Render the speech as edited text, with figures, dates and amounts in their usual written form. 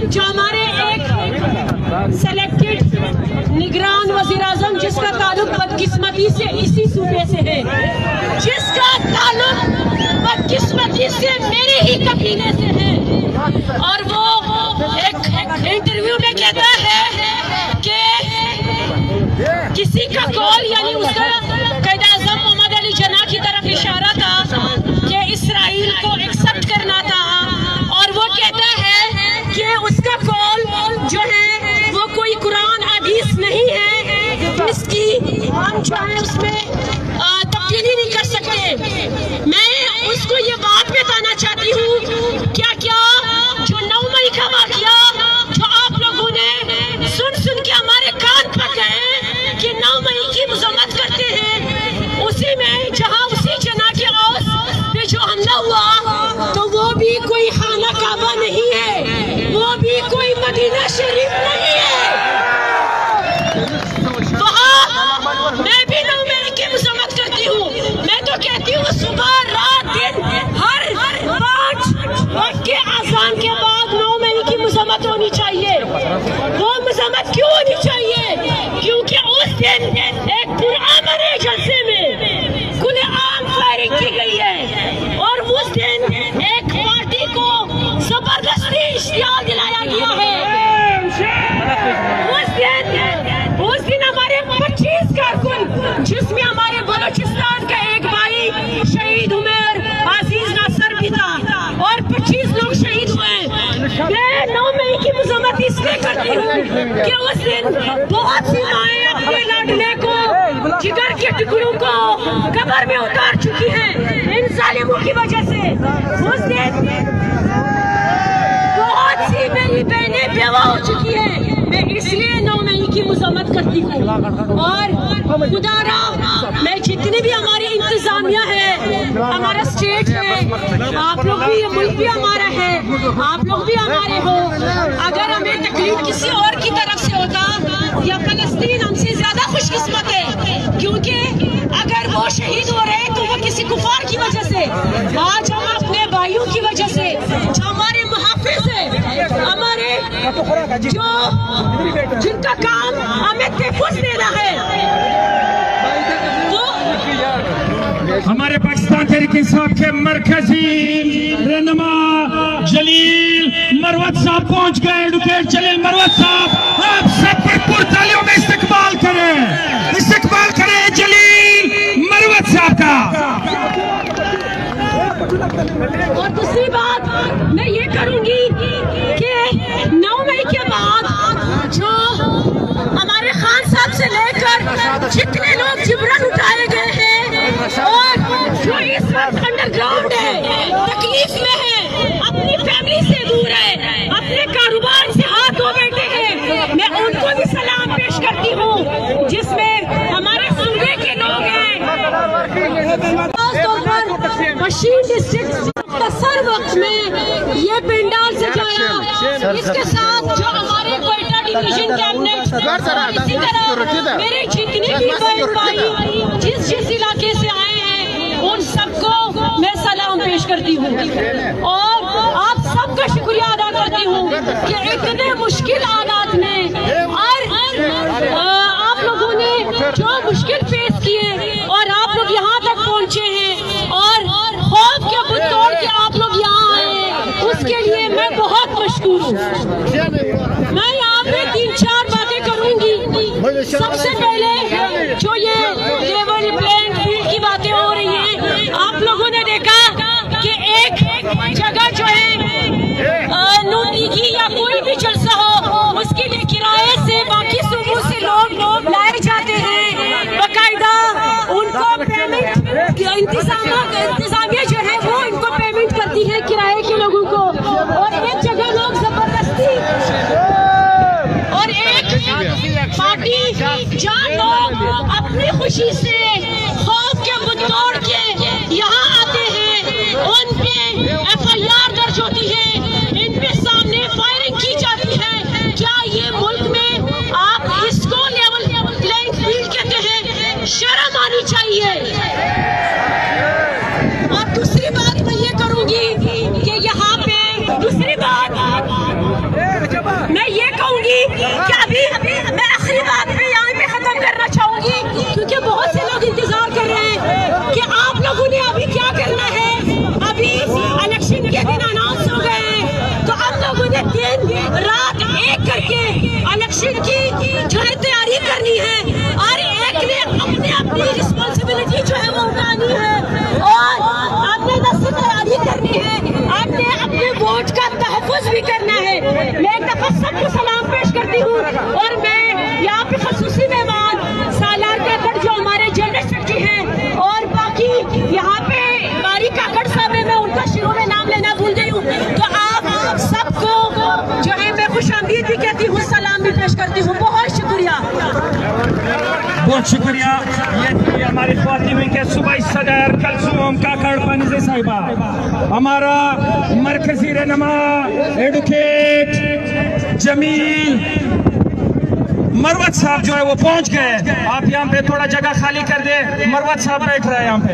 जो हमारे एक सेलेक्टेड निगरान वज़ीर-ए-आज़म जिसका ताल्लुक बदकिस्मती से इसी सूबे से है, जिसका ताल्लुक बदकिस्मती से मेरे ही कबीले से है, और वो एक इंटरव्यू में कहता है कि किसी का कॉल, यानी उसका क़ायद-ए-आज़म मोहम्मद अली जिन्ना की तरफ इशारा था कि इसराइल को एक्सेप्ट करना था, और वो कहता है कि उसका कॉल जो है वो कोई कुरान हदीस नहीं है, जिसकी हम जो है उसमें तब्दीली नहीं कर सकते। मैं उसको ये बात बताना चाहती हूँ, क्या क्या जो 9 मई का वाक़या जो आप लोगों ने सुन के हमारे कान पक गए कि 9 मई की मज़म्मत करते हैं, उसी में जहाँ उसी जिन्ना के औस पे जो हमला हुआ, तो वो भी कोई खाना काबा नहीं है, वो भी कोई मदीना शरीफ नहीं है। मैं भी 9 मई की मज़म्मत करती हूँ। मैं तो कहती हूँ सुबह रात दिन हर 5 वक्त के अज़ान के बाद 9 मई की मज़म्मत होनी चाहिए। वो मज़म्मत क्यों होनी चाहिए? क्योंकि उस दिन एक पुरअमन जलसे में खुलेआम फायरिंग की गई है, और उस दिन एक पार्टी को जबरदस्ती इश्तिहार दिलाया गया है। उस दिन हमारे 25 कारकुन, जिसमें हमारे बलोचिस्तान का एक भाई शहीद उमर अजीज नासर भी था, और 25 लोग शहीद हुए। मैं 9 मई की मज़म्मत इसलिए करती हूँ कि उस दिन बहुत सी माएँ अपने लाडले को, जिगर के टुकड़ों को कब्र में उतार चुकी हैं इन जालिमों की वजह से। उस दिन बहुत सी मेरी बहनें बेवा हो चुकी है। मैं इसलिए 9 मई की मज़म्मत करती हूँ, और खुदारा मैं जितनी भी हमारी इंतजामिया है, हमारा स्टेट है, आप लोग भी, ये मुल्क भी हमारा है, आप लोग भी हमारे हो। अगर हमें तकलीफ किसी और की तरफ से होता, या फलस्तीन हमसे ज्यादा खुशकिस्मत है, क्योंकि अगर वो शहीद हो रहे हैं तो वो किसी कुफार की वजह से, आज हम अपने भाइयों की वजह से, जो हमारे मुहाफिज है, हमारे जो जिनका काम हमें तहफ़्फ़ुज़ देना है, हमारे पाकिस्तान तहरीक इंसाफ के मरकजी रहनुमा जलील मरवत साहब पहुंच गए। एडवोकेट जलील मरवत साहब, आप सब भरपूर तालियों में इस्तकबाल करें जलील मरवत साहब का। और दूसरी बात मैं ये करूंगी कि 9 मई के बाद जो हमारे खान साहब से लेकर जितने लोग जिब्रन उठाए गए हैं, और जो इस वक्त अंडरग्राउंड है, तकलीफ में है, अपनी फैमिली से दूर है, अपने कारोबार से हाथ धो बैठे हैं, मैं उनको भी सलाम पेश करती हूँ, जिसमें हमारे सूबे के लोग हैं। मशीन डिस्ट्रिक्ट सर वक्त में ये पिंडाल सजाया, इसके साथ जो हमारे क्वेटा डिवीजन कैबिनेट, इसी तरह मेरे जितने भी बहन भाई जिस इलाके से आए हैं, उन सबको मैं सलाम पेश करती हूँ, और आप सबका शुक्रिया अदा करती हूँ कि इतने मुश्किल हालात में आप लोगों ने जो मुश्किल फेस किए, और आप लोग यहाँ तक पहुँचे हैं, और खौफ के बुत तोड़ के आप लोग यहाँ आए, उसके लिए मैं बहुत मशकूर हूँ। मैं यहाँ पे 3-4 बातें करूँगी। सबसे पहले जो ये लेवल प्लेइंग फील्ड की बातें हो रही हैं, आप लोगों ने देखा कि एक जगह जो है नूनी या कोई भी जलसा हो, उसके लिए किराए से बाकी सूबों से लोग लाए जाते हैं, बाकायदा उनको पेमेंट इंतजामिया जो है वो इनको पेमेंट करती है किराए के लोगों को, और एक जगह लोग जबरदस्ती, और एक पार्टी जहाँ लोग अपनी खुशी से खौफ के बुत तोड़ के यहाँ आते हैं, उन पे FIR दर्ज होती है, इन पे सामने फायरिंग की जाती है। क्या ये मुल्क में आप इसको लेवल प्लेइंग फील्ड कहते हैं? शर्म आनी चाहिए। और दूसरी बात मैं ये करूंगी कि यहाँ पे दूसरी बात करनी है और एक ने अपनी अपनी रिस्पॉन्सिबिलिटी जो है वो उठानी है और आपने नस्ल तैयारी करनी है, आपने अपने वोट का तहफ़्फ़ुज़ भी करना है। मैं एक दफ़ा सबको सलाम पेश करती हूँ और मैं यहाँ पे खसूसी मेहमान सालार काकड़ जो हमारे जनरल सेक्रेटरी हैं और बाकी यहाँ पे बारी काकड़ साहब है, मैं उनका शुरू में नाम लेना भूल गई हूँ, तो आप सबको जो है मैं खुशामदीद भी कहती हूँ, सलाम भी पेश करती हूँ। बहुत शुक्रिया, बहुत शुक्रिया। ये हमारी ख्वातीन के सुबह सदर कलसूम काकड़ पनिज़े साहिबा, हमारा मरकजी रहनुमा एडवोकेट जमील मरवत साहब जो है वो पहुंच गए। आप यहाँ पे थोड़ा जगह खाली कर दे, मरवत साहब बैठ रहे हैं यहाँ पे।